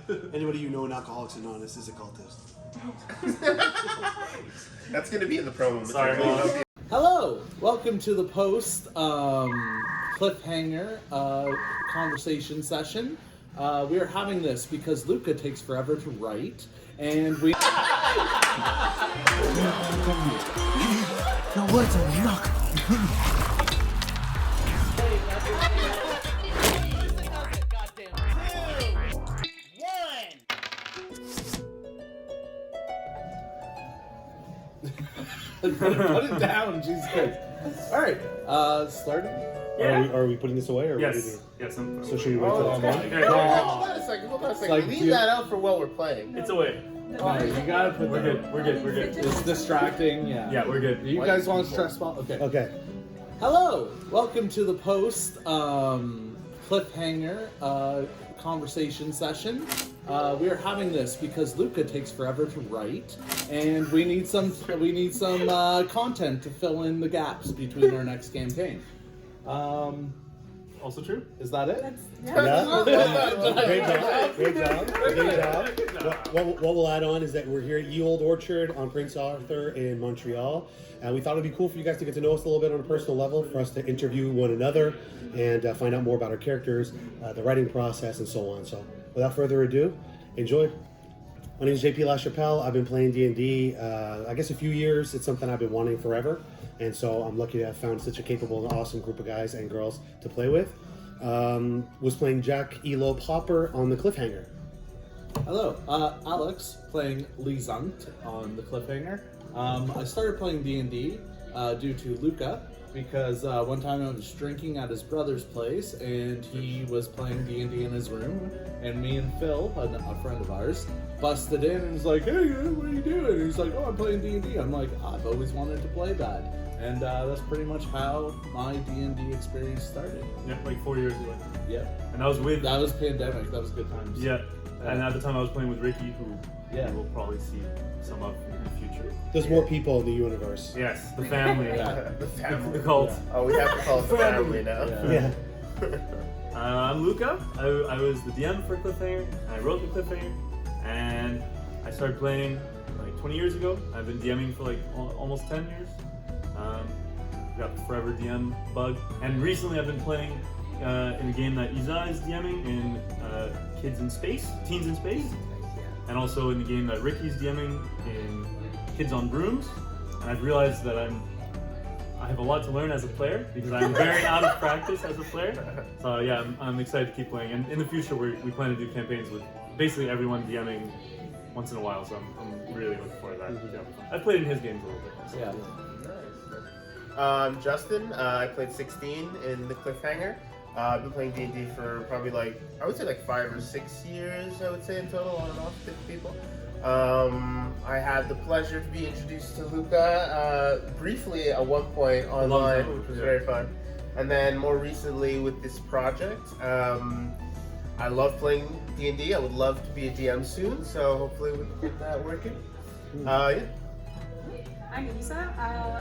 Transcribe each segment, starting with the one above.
Anybody you know in Alcoholics Anonymous is a cultist. That's going to be in the promo. Sorry, Mom. Hello, welcome to the post cliffhanger conversation session. We are having this because Luca takes forever to write, and we. Your words are luck. Put it down, Jesus Christ. Alright, starting? Yeah. Are we putting this away? Or Yes. Yes. So should we wait till it's Okay. Hold on a second. Like, Leave that out for while we're playing. It's away. Alright, you gotta put We're good. We're good. We're good. It's distracting, yeah. Yeah, we're good. You guys want to stress ball? Okay. Okay. Hello, welcome to the post cliffhanger conversation session. We are having this because Luca takes forever to write, and we need some content to fill in the gaps between our next campaign. Also true. Is that it? Yeah. Great job. What we'll add on is that we're here at Ye Olde Orchard on Prince Arthur in Montreal. And we thought it'd be cool for you guys to get to know us a little bit on a personal level, for us to interview one another and find out more about our characters, the writing process, and so on. So without further ado, enjoy. My name is JP LaChapelle. I've been playing D&D, I guess a few years. It's something I've been wanting forever. And so I'm lucky to have found such a capable and awesome group of guys and girls to play with. Was playing Jack Elo Popper on the Cliffhanger. Hello, Alex playing Lee Zunt on the Cliffhanger. I started playing D&D due to Luca because one time I was drinking at his brother's place and he was playing D&D in his room, and me and Phil, a friend of ours, busted in and was like, "Hey, what are you doing?" And he's like, "Oh, I'm playing D&D." I'm like, "I've always wanted to play that." And that's pretty much how my D&D experience started. Yeah, like 4 years ago. Yeah. And I was with. That was pandemic. That was good times. Yeah. And at the time I was playing with Ricky, who we'll probably see some of in the future. There's more people in the universe. Yes, the family. The family. The cult. Yeah. Oh, we have to call it the family now. Yeah. I'm Luca. I was the DM for Cliffhanger. I wrote the Cliffhanger, and I started playing like 20 years ago. I've been DMing for like almost 10 years. Got the Forever DM bug, and recently I've been playing in a game that Isa is DMing in Teens in Space, and also in the game that Ricky's DMing in Kids on Brooms. And I've realized that I have a lot to learn as a player because I'm very out of practice as a player. So yeah, I'm excited to keep playing. And in the future, we plan to do campaigns with basically everyone DMing once in a while. So I'm really looking forward to that. Yeah. I've played in his games a little bit. So. Yeah. Justin, I played 16 in the Cliffhanger. I've been playing D&D for probably like 5 or 6 years, I would say in total, on and off, 50 people. I had the pleasure to be introduced to Luca briefly at one point online, which was very fun. And then more recently with this project, I love playing D&D. I would love to be a DM soon, so hopefully we can get that working. Yeah. I'm Isa.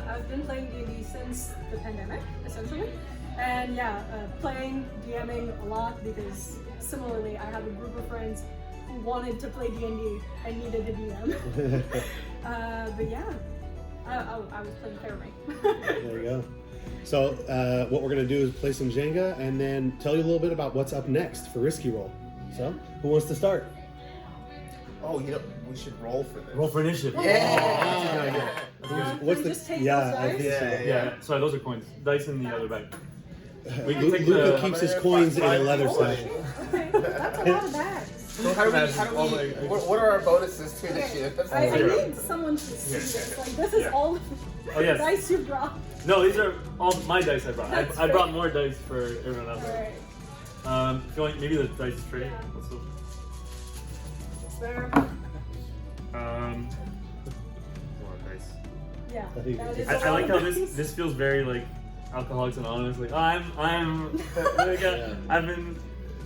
I've been playing D&D since the pandemic, essentially. And yeah, playing, DMing a lot because similarly I have a group of friends who wanted to play D&D and needed a DM. But yeah, I was playing Fairmate. There you go. So what we're going to do is play some Jenga and then tell you a little bit about what's up next for Risky Roll. So, who wants to start? Oh, we should roll for this. Roll for initiative. Yeah! What's we the just take yeah? those I dice? think so. Yeah. Sorry, those are coins. Dice in the other bag. We can take Luca the. keeps his coins in a leather sack. Okay, that's a lot of bags. So how do we what are our bonuses to initiative? That's I need someone to see this. Like, this is all Oh, yes. dice you brought. No, these are all my dice I brought. That's I brought fair. more dice for everyone else. Alright. If you want, maybe the dice tray. Yeah. Let's look. It's there. More dice. Yeah. I think that it's- is I a like lot how of dice. this feels very like Alcoholics Anonymous. Like I've been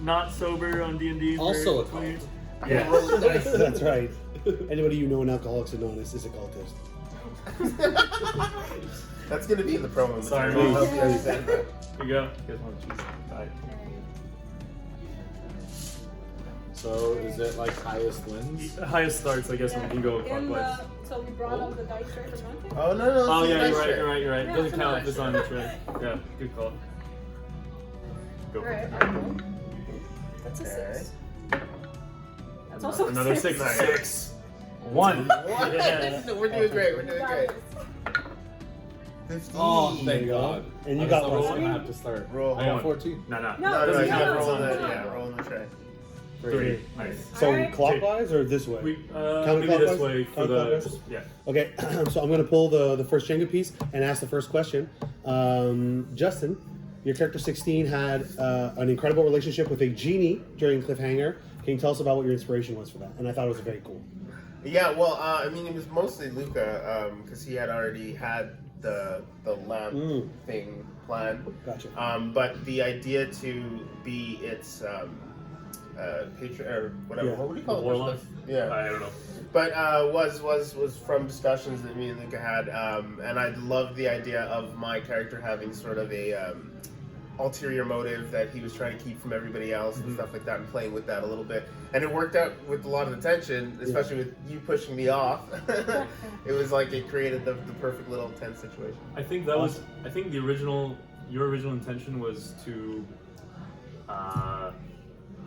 not sober on D&D for Also a 20 years. I Yeah. can roll the dice. That's right. Anybody you know in Alcoholics Anonymous is a cultist. That's gonna be in the promo. Sorry, material. Mom. I'll be understand that. Here you go. You guys want to choose? Bye. So is it like highest wins? The highest starts, I guess, when we can go In clockwise. so we brought up the dice tray for Monkey. Oh no! Oh it's a yeah, nice you're right, tray. you're right, you're right. Yeah, Doesn't it's a count nice if it's on the tray. Yeah, good call. Go for Alright, it. I'll roll. That's a Okay. 6. That's also Another a 6. 6. 6. 1. What? Yeah. No, we're doing great. We're doing great. 15. Oh, There thank you go. God. And you I got was one. gonna have to start. Roll. I got 14. No. No, No, Doesn't you count gotta if it's roll on the the tray. yeah, roll in the tray. 3. Nice. So Alright. clockwise or this way? We Counterclockwise? maybe this way for the Counterclockwise? yeah. Okay, so I'm going to pull the first Jenga piece and ask the first question. Justin, your character 16 had an incredible relationship with a genie during Cliffhanger. Can you tell us about what your inspiration was for that? And I thought it was very cool. Yeah, well, I mean, it was mostly Luca, because he had already had the lamp thing planned. Gotcha. But the idea to be its patron or whatever. Yeah. What would you call it? Warlock? Yeah. I don't know. But was from discussions that me and Luca had, and I loved the idea of my character having sort of a ulterior motive that he was trying to keep from everybody else and stuff like that, and playing with that a little bit. And it worked out with a lot of the tension, especially with you pushing me off. It was like it created the perfect little tense situation. I think that was. I think your original intention was to.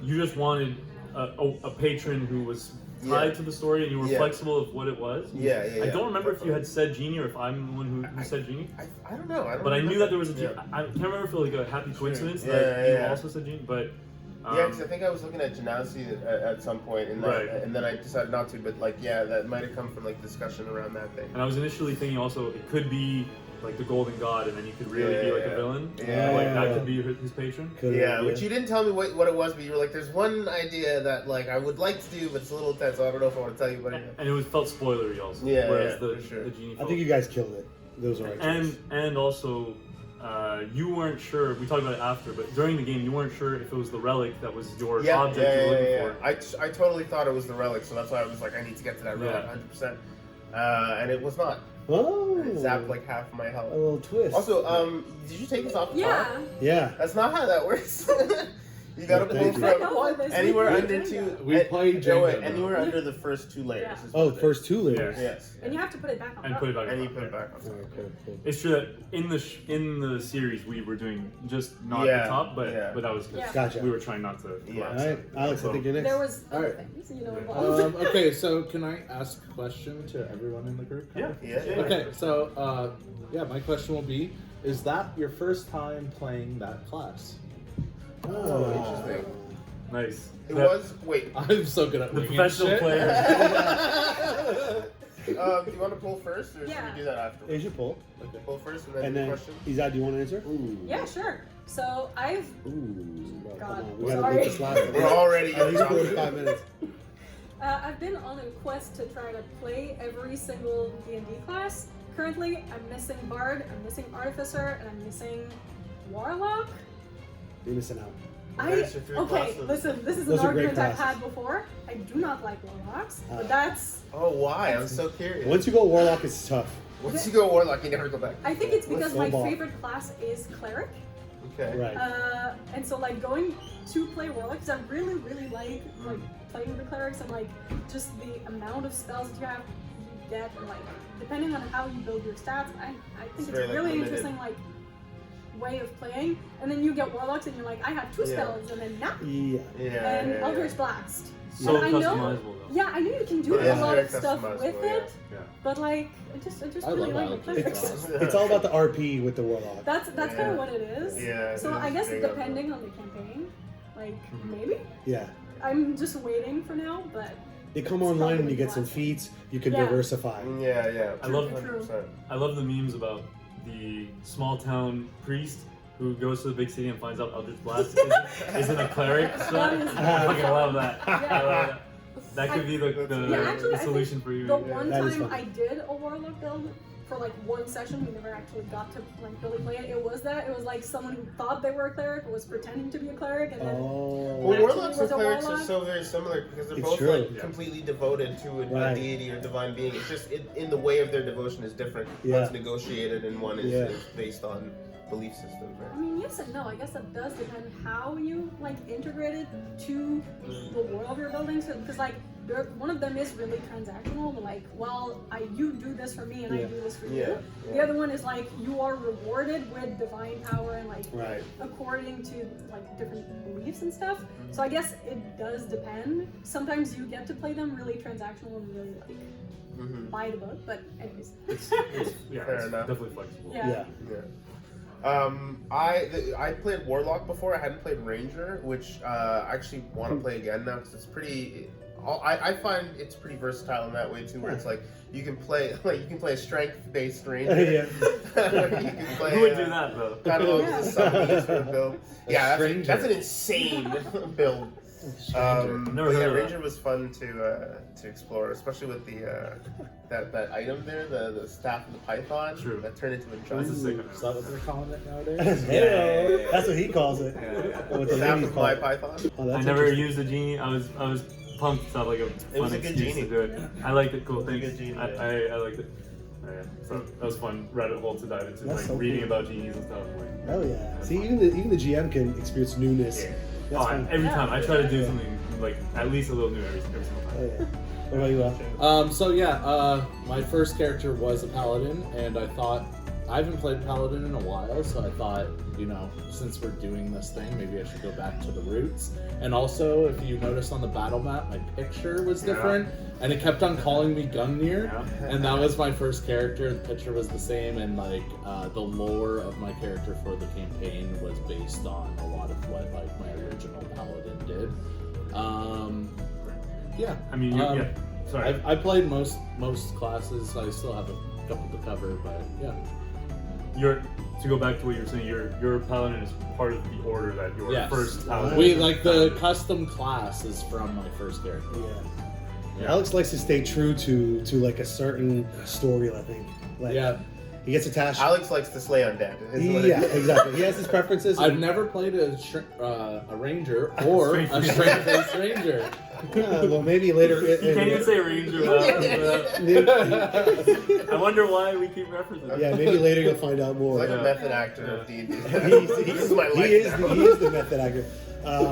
You just wanted a patron who was tied to the story, and you were flexible of what it was. Yeah. I don't remember if you had said genie or if I'm the one who said genie. I don't know. But I knew that there was a genie. I can't remember if it was like a happy coincidence that you also said genie, but. Yeah, because I think I was looking at Genasi at some point, and, and then I decided not to. But that might have come from discussion around that thing. And I was initially thinking also it could be like the Golden God, and then you could really be like a villain. Yeah, that could be his patron. Which you didn't tell me what it was, but you were like, "There's one idea that I would like to do, but it's a little tense, so I don't know if I want to tell you about it." And it felt spoilery also. Yeah, whereas for sure. the genie. I think you guys killed it. Those are right. And also. You weren't sure. We talked about it after, but during the game, you weren't sure if it was the relic that was your object you were looking for. I totally thought it was the relic, so that's why I was like, I need to get to that relic 100%. And it was not. Oh. It zapped like half of my health. A little twist. Also, did you take this off the top? Yeah. That's not how that works. You gotta pull from anywhere under two. We played Jenga. Anywhere under the first 2 layers. Yeah. Is Oh, what it first is. 2 layers. Yes. And you have to put it back on and top. put it back. And on you top. put it back on. Alright, cool. It's true that in the series we were doing just not the top, but that was because Gotcha. we were trying not to. Yeah. All right, Alex, I think you're next. There was other Alright. things, involved. Okay, so can I ask a question to everyone in the group? Yeah. Okay, so my question will be: is that your first time playing that class? Oh, Interesting. Nice. It was. Wait. I'm so good at The winging professional shit. player. Do you want to pull first, or should we do that after? Here's your pull. Pull first, and then And the then, question. Izad, do you want to answer? Yeah, sure. So I've Ooh. God, Come on. We gotta sorry. make this last. We're already At least getting 45 minutes. I've been on a quest to try to play every single D&D class. Currently, I'm missing Bard, I'm missing Artificer, and I'm missing Warlock. You're missing out. There's your 3 classes. Listen, this is Those an are great argument I've classes. had before. I do not like Warlocks, but that's... Oh, why? I'm so curious. Once you go Warlock, it's tough. Once you go Warlock, you never go back. I think it's because my Snowball. favorite class is Cleric. Okay. Right. And so going to play Warlock, because I really, really like playing the Clerics and just the amount of spells that you get, and depending on how you build your stats, I think it's very, a really limited. interesting way of playing. And then you get Warlocks and you're like, I have 2 spells, and then and Eldritch Blast. So and I know, customizable though. yeah, I know you can do It is a lot very of stuff customizable, with it, Yeah. but I just I really love like the Eldritch Clerics. Blast. It's all about the RP with the Warlock. That's kind of what it is. Yeah. So it I is guess big depending on the campaign, maybe. Yeah. I'm just waiting for now, but They come It's online and probably you get some classic. feats, you can Yeah. diversify. Yeah. I love- 100%. I love the memes about the small town priest who goes to the big city and finds out Eldritch Blast isn't a cleric. So That is- I fucking love that. Yeah. I love that. That could be the actually, I solution think for you. the one That is time fun. I did a Warlock build for 1 session, we never actually got to really play it. It was someone who thought they were a cleric, was pretending to be a cleric, and then Oh. Well, Actually, Warlocks was and a Clerics are Warlock. so very similar because they're It's both true. Yeah. completely devoted to a Right. deity or divine being. It's just in the way of their devotion is different. Yeah. One's negotiated and one is, Yeah. is based on belief systems, I right? mean, yes and no. I guess that does depend how you like integrate it to the world you're building. So, because like one of them is really transactional. Like, well, you do this for me, and I do this for you. The other one is like you are rewarded with divine power and like according to like different beliefs and stuff. So I guess it does depend. Sometimes you get to play them really transactional and really like by the book. But anyways, it's Fair enough. definitely flexible. yeah. I played Warlock before. I hadn't played Ranger, which I actually want to play again now because it's pretty. I find it's pretty versatile in that way too, where it's like you can play a strength-based Ranger. You can play, Who would do that though? Kind of a sub sort of build. Yeah, that's an insane build. Ranger was fun to explore, especially with the that item there, the staff of the python. True. That turned into a That's giant. a sick Is that what they're calling it nowadays? Hey, that's what he calls it. What the Staff ladies of call my it. python. Oh, that's I never interesting. used a genie. I was pumped to have like a It was fun a good excuse genie. to do it. I liked it. Cool. It was a Thanks. good genie, I liked it. Oh, yeah. So that was fun. Rabbit hole to dive into, That's like so reading cool. about genies and stuff. Like, Hell yeah. See, even the GM can experience newness. Yeah. That's fun. every time I try to do Yeah. something like at least a little new every single time. Oh, yeah. What about you, Al? So yeah, my first character was a paladin, and I thought I haven't played paladin in a while, so I thought, you know, since we're doing this thing, maybe I should go back to the roots. And also, if you notice on the battle map, my picture was different, and it kept on calling me Gungnir, and that was my first character. The picture was the same, and like the lore of my character for the campaign was based on a lot of what like my original paladin did. Yeah. I mean, sorry. I played most classes. I still have a couple to cover, but yeah. To go back to what you were saying, your paladin is part of the order that your Yes. first paladin. We like the custom class is from my first character. Yeah. Alex likes to stay true to like a certain story, I think. Like, Yeah. He gets attached. Alex likes to slay undead. is what it is. Exactly. He has his preferences. I've never played a ranger or a strength-based ranger. Yeah, well, maybe later. You can't even say ranger. I wonder why we keep referencing. Yeah, maybe later you'll find out more. He's like Yeah. a method actor of D&D. He This is my life now. he is the method actor.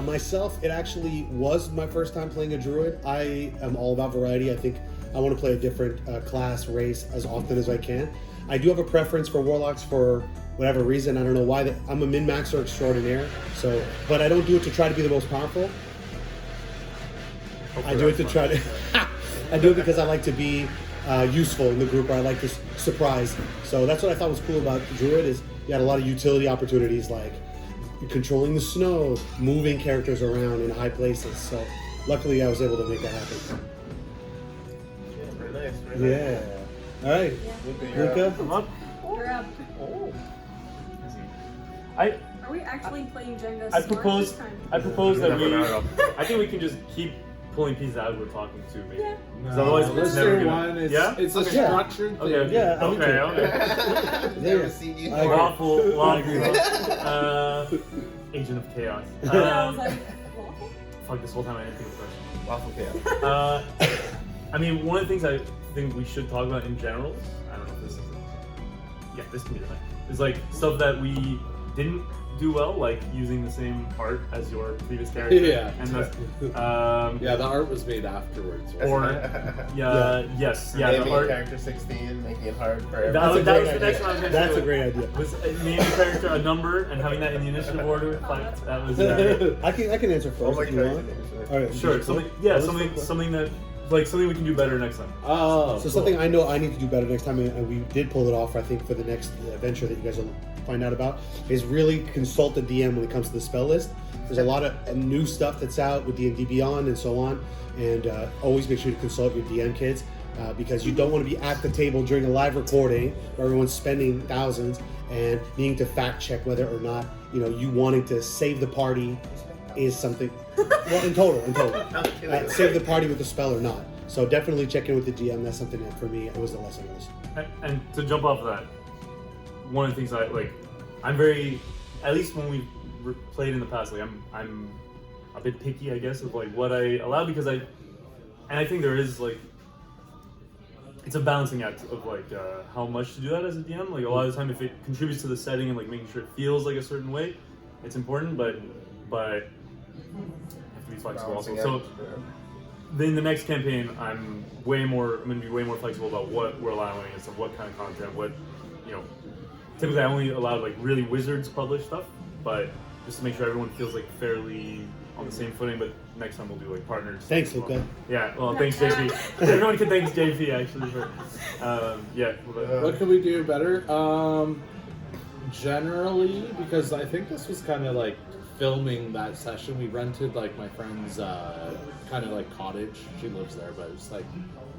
Myself, it actually was my first time playing a druid. I am all about variety. I think I want to play a different class, race as often as I can. I do have a preference for warlocks for whatever reason. I don't know why. I'm a min-maxer extraordinaire, but I don't do it to try to be the most powerful. I do it to try to. I do it because I like to be useful in the group, or I like to surprise. So that's what I thought was cool about Druid is you had a lot of utility opportunities, like controlling the snow, moving characters around in high places. So luckily, I was able to make that happen. Very nice. Very nice. Yeah. All right, Luca. Come on. You're up. Oh. Are we actually playing Jenga I smart propose. this time? I propose that we. No. I think we can just keep pulling pieces out we're talking to, maybe. Yeah. Because otherwise, let's it's never do gonna. one. It's, Yeah? it's a Okay. structured thing. Okay. Yeah, I'm Okay. into Okay. Never seen you. I agree. Lawful. Agent of Chaos. Yeah, I was like, lawful? Fuck, this whole time I didn't think of a Waffle chaos. question. I mean, one of the things I think we should talk about in general, I don't know if this is yeah, this can be the thing, is like stuff that we didn't do well, like using the same art as your previous character. Yeah. And that's, Yeah, the art was made afterwards. Right? or, yes, yeah, Naming the art. character 16, making it hard for That everyone. was the next one I was going to That's a great idea. Was naming a character a number and having that in the initiative order. Like, that was I can answer Oh first my if you want. god. All right. sure. Something that something we can do better next time. Oh, So cool. something I know I need to do better next time, and we did pull it off, I think, for the next adventure that you guys will find out about, is really consult the DM when it comes to the spell list. There's a lot of new stuff that's out with D&D Beyond and so on, and always make sure to consult your DM kids, because you don't want to be at the table during a live recording where everyone's spending thousands and needing to fact check whether or not, you know, you wanting to save the party is something, well, in total, save the party with the spell or not. So definitely check in with the DM. That's something that for me, it was the lesson was. And to jump off of that, one of the things I'm very, at least when we've played in the past, like I'm a bit picky, I guess, of like what I allow, because I think there is like it's a balancing act of like how much to do that as a DM. Like a lot of the time, if it contributes to the setting and like making sure it feels like a certain way, it's important. But you have to be flexible also. So in the next campaign, I'm going to be way more flexible about what we're allowing and stuff, what kind of content, what Typically, I only allowed like really Wizards published stuff, but just to make sure everyone feels like fairly on the same footing. But next time we'll do like partners. Thanks, Luca. Yeah, well, thanks, JP. Everyone can thank JP actually for. What can we do better? Generally, because I think this was kind of like filming that session. We rented like my friend's kind of like cottage. She lives there, but it's like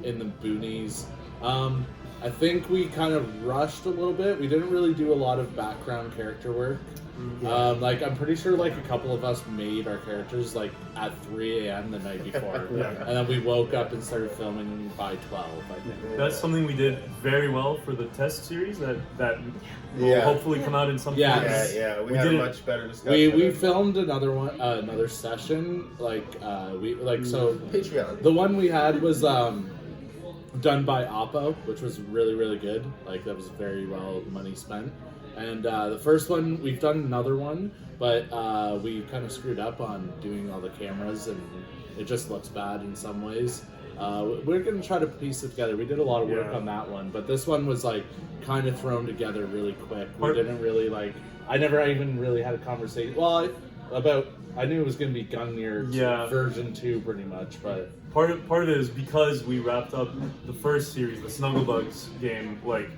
in the boonies. I think we kind of rushed a little bit. We didn't really do a lot of background character work. Like I'm pretty sure like a couple of us made our characters like at 3 a.m. the night before, and then we woke up and started filming by 12. I think that's something we did very well for the test series that will hopefully come out in some Yeah, we had a much better discussion. We filmed another one, another session. So Patreon. The one we had was done by Oppo, which was really, really good. Like that was very well money spent. And the first one, we've done another one, but we kind of screwed up on doing all the cameras, and it just looks bad in some ways. We're going to try to piece it together. We did a lot of work on that one, but this one was like kind of thrown together really quick. We didn't really like. I never even really had a conversation. Well, I knew it was going to be Gungnir version 2 pretty much, but part of it is because we wrapped up the first series, the SnuggleBugs game, like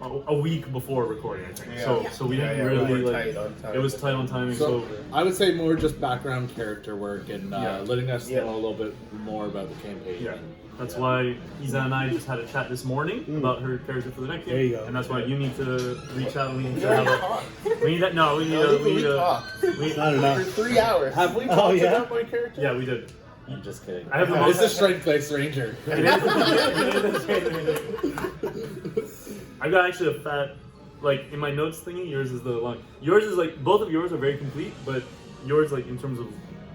a week before recording, I think. So we didn't really like. It was tight on timing. So I would say more just background character work and letting us know a little bit more about the campaign. Yeah. That's why Isa and I just had a chat this morning about her character for the next game. There you go. And that's why you need to reach out and we need to have a... We need that... No, we need talk. I don't know. For 3 hours. Have we talked about my character? Yeah, we did. I'm just kidding. I have the It's a strength-based ranger. I've got actually a fat... Like, in my notes thingy, yours is the long... Yours is like... Both of yours are very complete, but yours, like, in terms of...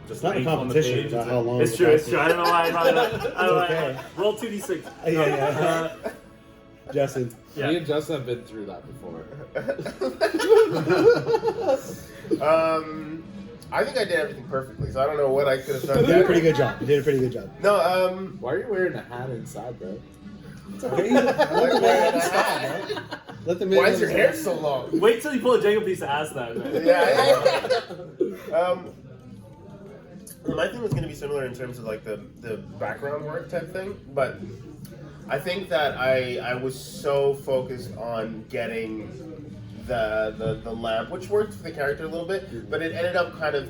It's not a competition about how long. It's true. I don't know why I brought it up. I don't know okay. why. Roll 2d6. Justin. Yeah. Me and Justin have been through that before. I think I did everything perfectly, so I don't know what I could have done. You did a pretty good job. You did a pretty good job. No, why are you wearing a hat inside, bro? It's okay. Let the man why is your hair so long? Wait till you pull a Jenga piece to ask that, man. Yeah. My thing was going to be similar in terms of like the background work type thing, but I think that I was so focused on getting the lamp, which worked for the character a little bit, but it ended up kind of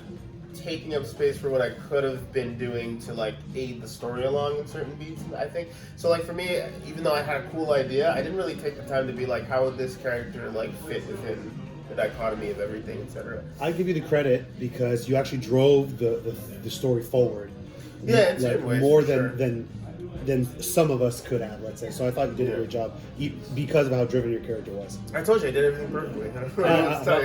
taking up space for what I could have been doing to like aid the story along in certain beats, I think. So like for me, even though I had a cool idea, I didn't really take the time to be like, how would this character like fit within the dichotomy of everything, etc. I give you the credit because you actually drove the story forward. Yeah, in certain ways, more for than some of us could have, let's say. So I thought you did a great job because of how driven your character was. I told you I did everything perfectly.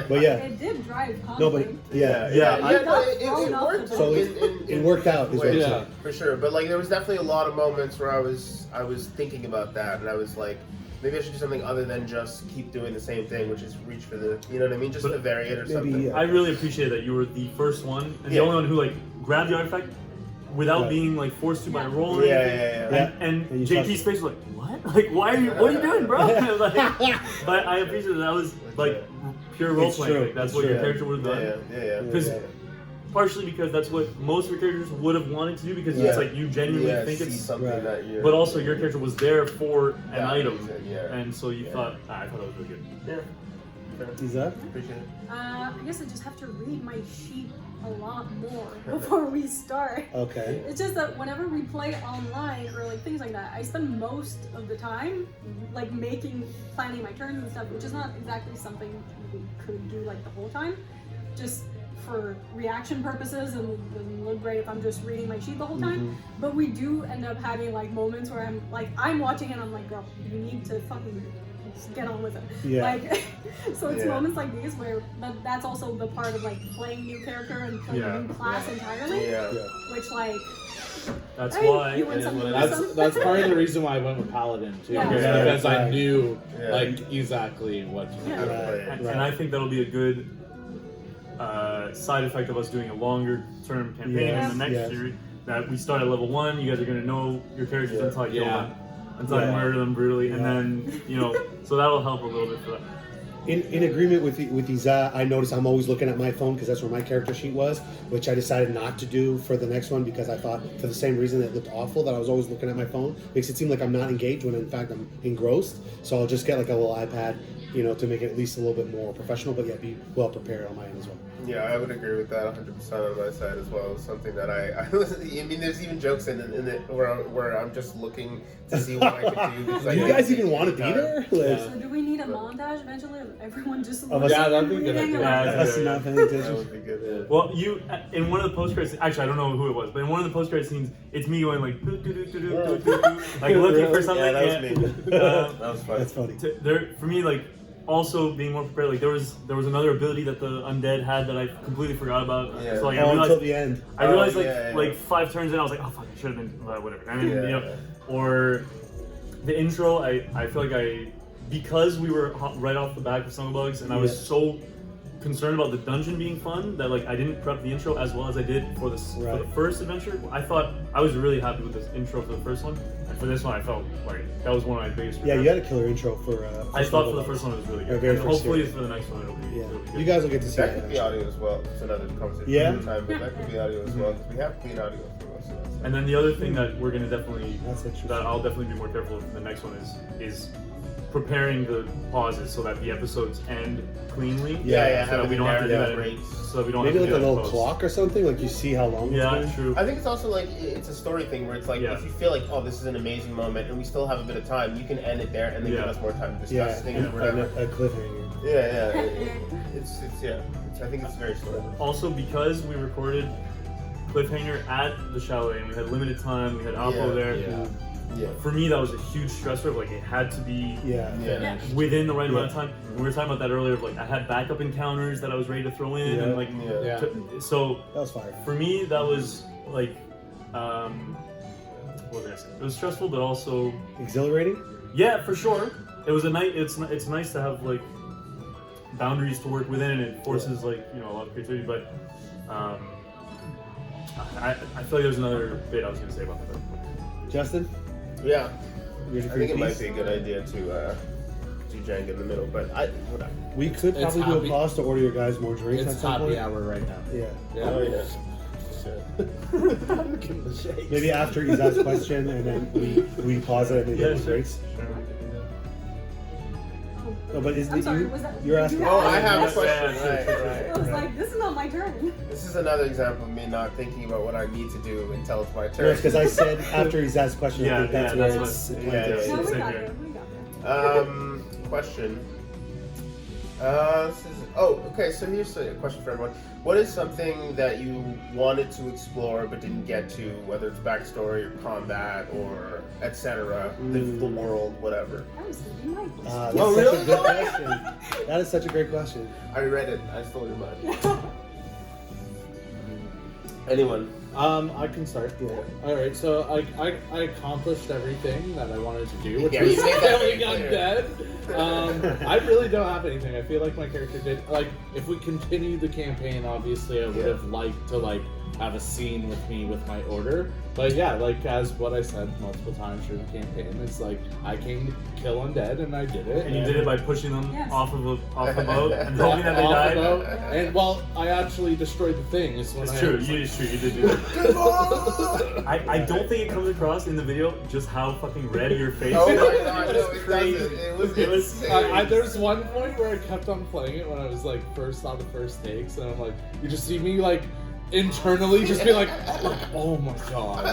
But yeah, It did drive conflict. no, but yeah. But it worked. So it worked out. Is what you're saying. For sure. But like there was definitely a lot of moments where I was thinking about that, and I was like, maybe I should do something other than just keep doing the same thing, which is reach for the, you know what I mean, just to vary it or something. Yeah. I really appreciate that you were the first one and the only one who like grabbed the artifact without being like forced to by a roll or anything. And JT's face was like, what? Like, what are you doing, bro? Like, but I appreciate that was like pure role playing. Like, that's what your character would have done. Because partially because that's what most of your characters would have wanted to do because it's like you genuinely think it's something that year. But also your character was there for an item, yeah. and so you thought, I thought that was really good. Isa? Appreciate it. I guess I just have to read my sheet a lot more before we start. Okay. It's just that whenever we play online or like things like that, I spend most of the time like planning my turns and stuff, which is not exactly something we could do like the whole time. Just for reaction purposes, and it doesn't look great if I'm just reading my sheet the whole time. But we do end up having like moments where I'm watching and I'm like, girl, you need to fucking just get on with it. Yeah. Like, so it's moments like these where that's also the part of like playing new character and playing a new class entirely. Yeah. Which like That's Hey, why. you want it is some what it awesome? That's part of the reason why I went with Paladin too, Yeah. because I Right. knew Yeah. like exactly what to do. Yeah. How to play it. And I think that'll be a good side effect of us doing a longer term campaign Yes, in the next yes. series. That we start at level 1, you guys are gonna know your characters Yeah. until I kill Yeah. them, until I Yeah. murder them brutally, and Yeah. then so that'll help a little bit for that. In agreement with Iza, I noticed I'm always looking at my phone because that's where my character sheet was, which I decided not to do for the next one because I thought for the same reason it looked awful that I was always looking at my phone. Makes it seem like I'm not engaged when in fact I'm engrossed. So I'll just get like a little iPad, to make it at least a little bit more professional, but yet be well prepared on my end as well. Yeah, I would agree with that 100% on my side as well. It's something that I mean, there's even jokes in it where I'm just looking to see what I can do. Do you guys even want to be there? Like, So do we need a montage eventually of everyone just Of us- Yeah, that'd be a good reading idea. about Yeah, it? us not paying That attention. would be good. Well, you in one of the post credits. Actually, I don't know who it was, but in one of the post credit scenes, it's me going like doo, doo, doo, doo, doo, doo, doo, doo, like looking for something. Yeah, that was me. Uh, That was fun. That's funny. there for me, like also being more prepared. Like there was another ability that the undead had that I completely forgot about. Yeah. So like I Oh, until realized the end. I realized yeah. like 5 turns in, I was like, oh fuck, I should have been whatever. And then, Yeah. or the intro. I feel like because we were right off the bat with SnuggleBugs, and I was Yeah. so concerned about the dungeon being fun that like I didn't prep the intro as well as I did for the Right. first adventure. I thought I was really happy with this intro for the first one, and for this one I felt like that was one of my biggest. Yeah, you regrets. had a killer intro for. I thought for the Snowball. first one it was really Our good. very And first hopefully series. for the next one it'll be. Yeah, It'll be good. you guys will get to see That that. could be audio as well. It's another conversation Yeah? another time, but that could be audio as well because we have clean audio for most of us. And then the other thing that we're gonna definitely That's interesting. that I'll definitely be more careful with in the next one is preparing the pauses so that the episodes end cleanly. Yeah, So that we don't have to do that. breaks. So that we don't Maybe have like to a do that in little post. clock or something, like you see how long Yeah, it's been. true. I think it's also like it's a story thing where it's like Yeah. if you feel like oh this is an amazing moment and we still have a bit of time, you can end it there and then give Yeah. us more time to discuss Yeah, things or a whatever. cliffhanger. Yeah. It's I think it's very story. Also, because we recorded Cliffhanger at the chalet and we had limited time, we had Alpo Yeah, there. Yeah. Yeah. For me, that was a huge stressor. Of, like it had to be Yeah. Yeah. within the right amount of Yeah. time. And we were talking about that earlier. Of, like I had backup encounters that I was ready to throw in, Yeah. and like Yeah. so. That was fire. For me, that was like, what was I saying? It was stressful, but also, Exhilarating? yeah, for sure. It was a night. It's nice to have like boundaries to work within, and it forces like a lot of creativity. But I feel like there's another bit I was gonna say about that. Justin? Yeah. Ready I for think your it might piece? be a good idea to do Jenga in the middle, but whatever. We could It's probably do a happy- pause to order your guys more drinks at It's some happy point. hour right now. Yeah. Yeah. Oh yeah. Maybe after Iza's question, and then we pause it and then Yeah, get sure. breaks. No, but isn't I'm it sorry, you? was that? You're did asking. you Oh, I have a Yes, question. yes, Right. I was like, this is not my turn. This is another example of me not thinking about what I need to do until it's my No, turn. it's because I said after Iza's question, I think that's Yeah, where that's it's. what- yeah, it's- No, we Same got here. it. We got it. Question. Okay. So here's a question for everyone. What is something that you wanted to explore but didn't get to, whether it's backstory or combat or etc. The world, whatever. That was thinking my That's Oh, such really? a good question. That is such a great question. I read it. I stole your mind. Anyone? I can start. Yeah. All right. So I accomplished everything that I wanted to do, which Yeah, was you made that very killing clear. undead. I really don't have anything. I feel like my character did. Like, if we continue the campaign, obviously, I would have liked to have a scene with me with my order. But yeah, like as what I said multiple times during the campaign, it's like I came to kill undead and I did it. And you did it by pushing them Yes. off the boat and hoping that they Off died. the boat. And well, I actually destroyed the thing. Is when It's I true. was It's true. You did do that. I don't think it comes across in the video just how fucking red your face Oh is. my god, It no, was it crazy. doesn't. It was It was- insane. There's one point where I kept on playing it when I was like first on the first takes, and I'm like, you just see me like internally just be like, oh my god,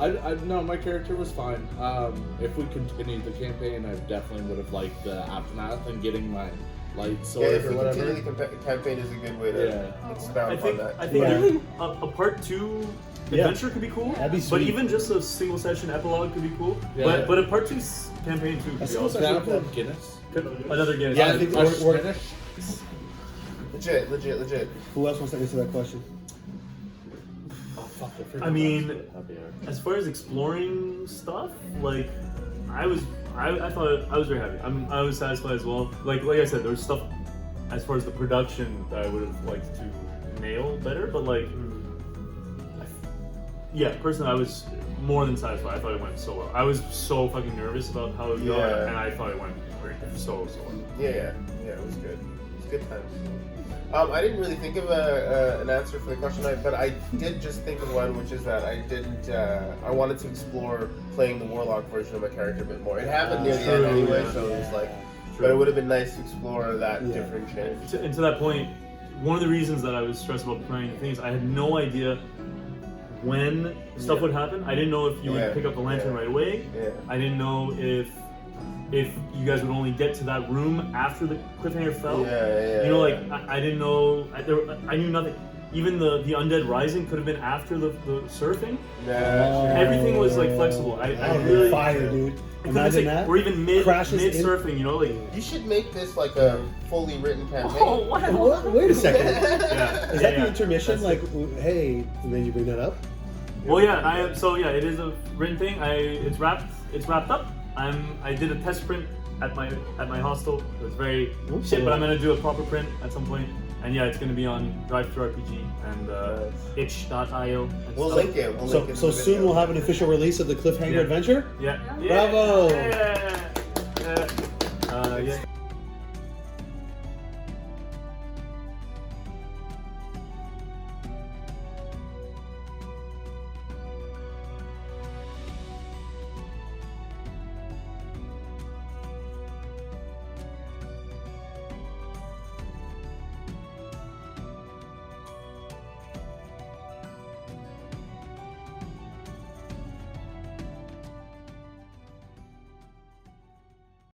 I no, my character was fine. If we continued the campaign, I definitely would have liked the aftermath and getting my light Yeah, sword if or we whatever. continue the campaign is a good way to expound I think upon that. Yeah. doing a part 2 Yeah. adventure could be cool. That'd be But sweet. even just a single session epilogue could be cool. Yeah. But a part 2 campaign too could be single awesome. session- Can I play Guinness? Another game. Yeah, I think we're- Legit. Who else wants to answer that question? Oh fuck! I forgot I mean, Happy hour. as far as exploring stuff, like I thought I was very happy. I was satisfied as well. Like I said, there was stuff as far as the production that I would have liked to nail better, but like, yeah, personally, I was more than satisfied. I thought it went so well. I was so fucking nervous about how it would go, Yeah. and I thought it went so well. Yeah, it was good. It was good times. I didn't really think of an answer for the question, but I did just think of one, which is that I wanted to explore playing the Warlock version of my character a bit more. It happened near the end anyway, so it was like, but it would have been nice to explore that different change. And to that point, one of the reasons that I was stressed about playing the things, I had no idea when stuff would happen. I didn't know if you would pick up the lantern right away. Yeah. I didn't know if you guys would only get to that room after the cliffhanger fell. Yeah. You know, like I didn't know. I knew nothing. Even the undead rising could have been after the surfing. Yeah. Everything was like flexible. I really fire, dude. I couldn't Imagine say, that. or even mid Crashes in- surfing. You know, like You should make this like a fully written campaign. oh what? What? Wait a second. Yeah. Is that the intermission? Like, hey, and then you bring that up? Well, yeah. It is a written thing. It's wrapped up. I did a test print at my hostel. It was very shit, but I'm gonna do a proper print at some point. And yeah, it's gonna be on TTRPG and itch.io. and We'll stuff. link it. So soon we'll have an official release of the Cliffhanger Yeah. adventure? Yeah. Bravo! Yeah.